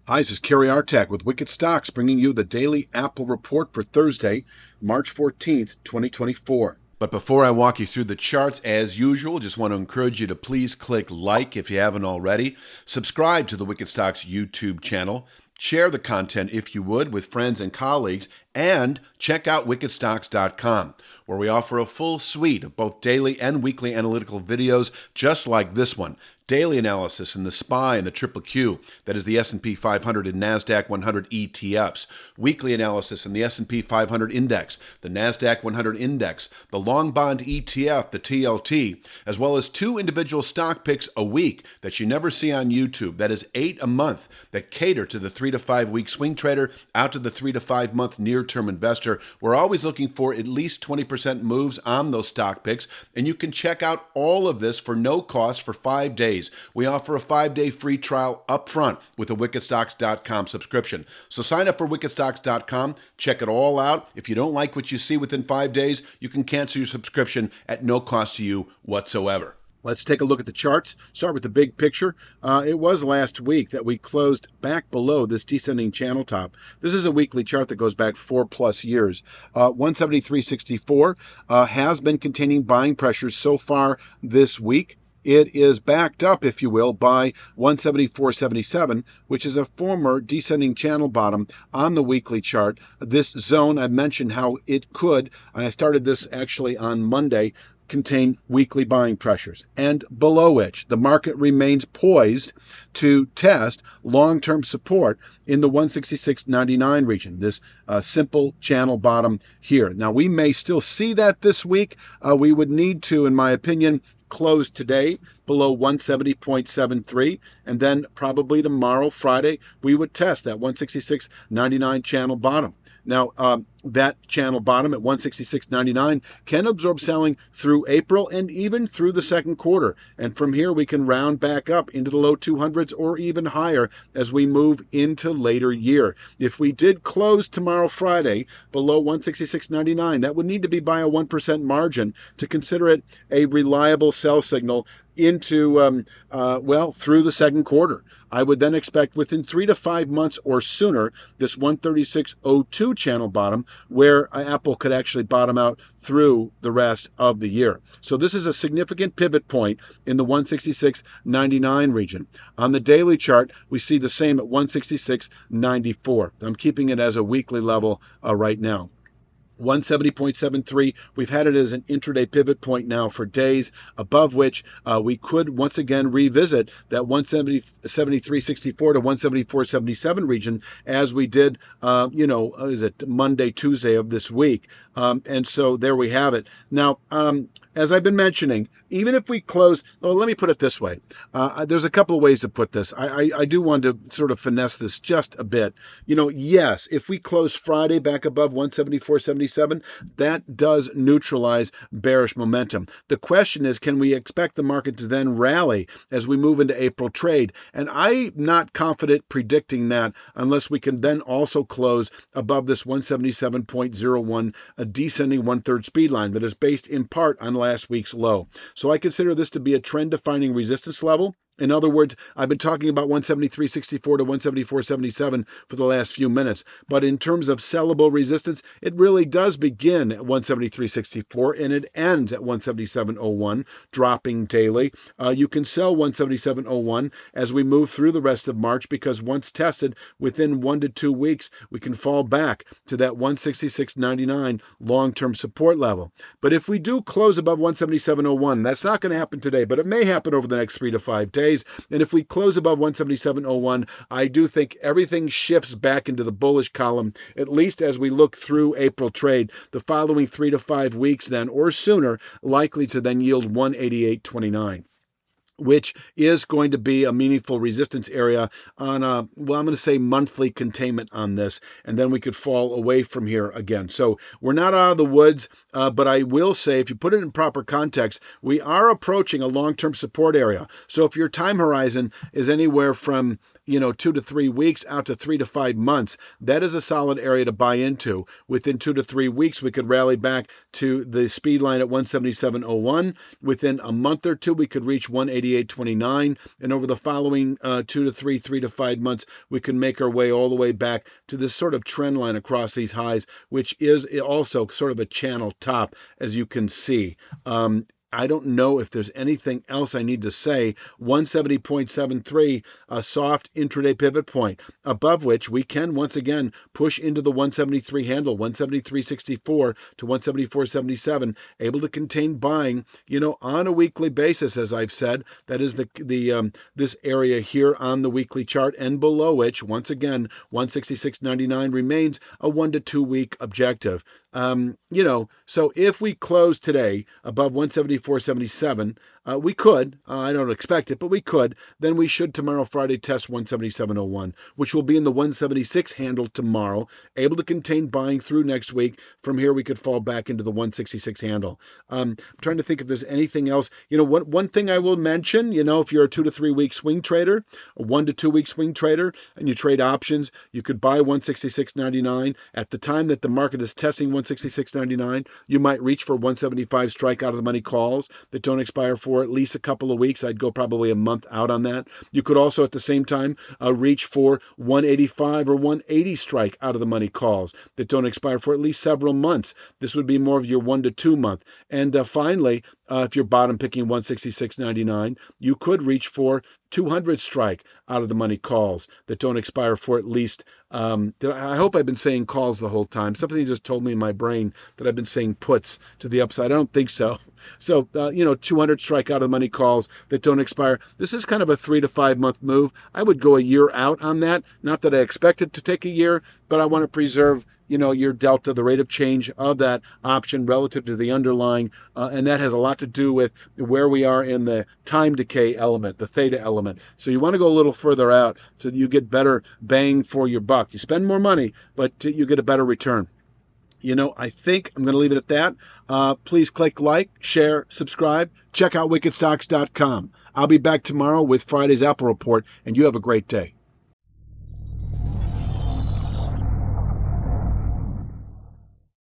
Hi, this is Kerry Artak with Wicked Stocks, bringing you the daily Apple report for Thursday, March 14th, 2024. But before I walk you through the charts, as usual, just want to encourage you to please click like if you haven't already. Subscribe to the Wicked Stocks YouTube channel. Share the content, if you would, with friends and colleagues. And check out wickedstocks.com, where we offer a full suite of both daily and weekly analytical videos just like this one. Daily analysis in the SPY and the Triple Q, that is the S&P 500 and NASDAQ 100 ETFs. Weekly analysis in the S&P 500 Index, the NASDAQ 100 Index, the Long Bond ETF, the TLT, as well as 2 individual stock picks a week that you never see on YouTube. That is 8 a month that cater to the 3 to 5 week swing trader out to the 3 to 5 month near-term investor. We're always looking for at least 20% moves on those stock picks, and you can check out all of this for no cost for 5 days. We offer a 5-day free trial up front with a wickedstocks.com subscription. So sign up for wickedstocks.com, check it all out. If you don't like what you see within 5 days, you can cancel your subscription at no cost to you whatsoever. Let's take a look at the charts. Start with the big picture. It was last week that we closed back below this descending channel top. This is a weekly chart that goes back 4+ years. 173.64 has been containing buying pressures so far this week. It is backed up, if you will, by 174.77, which is a former descending channel bottom on the weekly chart. This zone, I mentioned how it could, and I started this actually on Monday, contain weekly buying pressures, and below which the market remains poised to test long-term support in the 166.99 region, this simple channel bottom here. Now, we may still see that this week. We would need to, in my opinion, close today below 170.73, and then probably tomorrow, Friday, we would test that 166.99 channel bottom. Now, that channel bottom at 166.99 can absorb selling through April and even through the second quarter. And from here, we can round back up into the low 200s or even higher as we move into later year. If we did close tomorrow, Friday, below 166.99, that would need to be by a 1% margin to consider it a reliable sell signal into, through the second quarter. I would then expect within 3 to 5 months or sooner, this 136.02 channel bottom, where Apple could actually bottom out through the rest of the year. So this is a significant pivot point in the 166.99 region. On the daily chart, we see the same at 166.94. I'm keeping it as a weekly level right now. 170.73, we've had it as an intraday pivot point now for days, above which we could once again revisit that 173.64 to 174.77 region as we did, is it Monday, Tuesday of this week. And so there we have it. Now, as I've been mentioning, even if we close, let me put it this way. There's a couple of ways to put this. I do want to sort of finesse this just a bit. Yes, if we close Friday back above 174.77, that does neutralize bearish momentum. The question is, can we expect the market to then rally as we move into April trade? And I'm not confident predicting that unless we can then also close above this 177.01, a descending 1/3 speed line that is based in part on last week's low. So I consider this to be a trend-defining resistance level. In other words, I've been talking about 173.64 to 174.77 for the last few minutes. But in terms of sellable resistance, it really does begin at 173.64 and it ends at 177.01, dropping daily. You can sell 177.01 as we move through the rest of March because once tested within 1 to 2 weeks, we can fall back to that 166.99 long-term support level. But if we do close above 177.01, that's not going to happen today, but it may happen over the next 3 to 5 days. And if we close above 177.01, I do think everything shifts back into the bullish column, at least as we look through April trade. The following 3 to 5 weeks then, or sooner, likely to then yield 188.29. which is going to be a meaningful resistance area on I'm going to say monthly containment on this, and then we could fall away from here again. So we're not out of the woods, but I will say, if you put it in proper context, we are approaching a long-term support area. So if your time horizon is anywhere from 2 to 3 weeks out to 3 to 5 months, that is a solid area to buy into. Within 2 to 3 weeks, we could rally back to the speed line at 177.01. Within a month or two, we could reach 188.29. And over the following 2 to 3 to 5 months, we can make our way all the way back to this sort of trend line across these highs, which is also sort of a channel top, as you can see. I don't know if there's anything else I need to say. 170.73, a soft intraday pivot point, above which we can once again push into the 173 handle, 173.64 to 174.77, able to contain buying, on a weekly basis, as I've said. That is this area here on the weekly chart, and below which, once again, 166.99 remains a 1 to 2 week objective. So if we close today above 174.77, we could, I don't expect it, but we could, then we should tomorrow, Friday, test 177.01, which will be in the 176 handle tomorrow, able to contain buying through next week. From here, we could fall back into the 166 handle. I'm trying to think if there's anything else. One thing I will mention, if you're a 2 to 3 week swing trader, a 1 to 2 week swing trader, and you trade options, you could buy 166.99. At the time that the market is testing 166.99, you might reach for 175 strike out of the money calls that don't expire for at least a couple of weeks. I'd go probably a month out on that. You could also at the same time reach for 185 or 180 strike out of the money calls that don't expire for at least several months. This would be more of your 1 to 2 month. And finally, if you're bottom picking 166.99, you could reach for 200 strike out of the money calls that don't expire for at least, I hope I've been saying calls the whole time. Something just told me in my brain that I've been saying puts to the upside. I don't think so. So, 200 strike out of the money calls that don't expire. This is kind of a 3 to 5 month move. I would go a year out on that. Not that I expect it to take a year, but I want to preserve your delta, the rate of change of that option relative to the underlying, and that has a lot to do with where we are in the time decay element, the theta element. So you want to go a little further out so that you get better bang for your buck. You spend more money, but you get a better return. I think I'm going to leave it at that. Please click like, share, subscribe. Check out wickedstocks.com. I'll be back tomorrow with Friday's Apple Report, and you have a great day.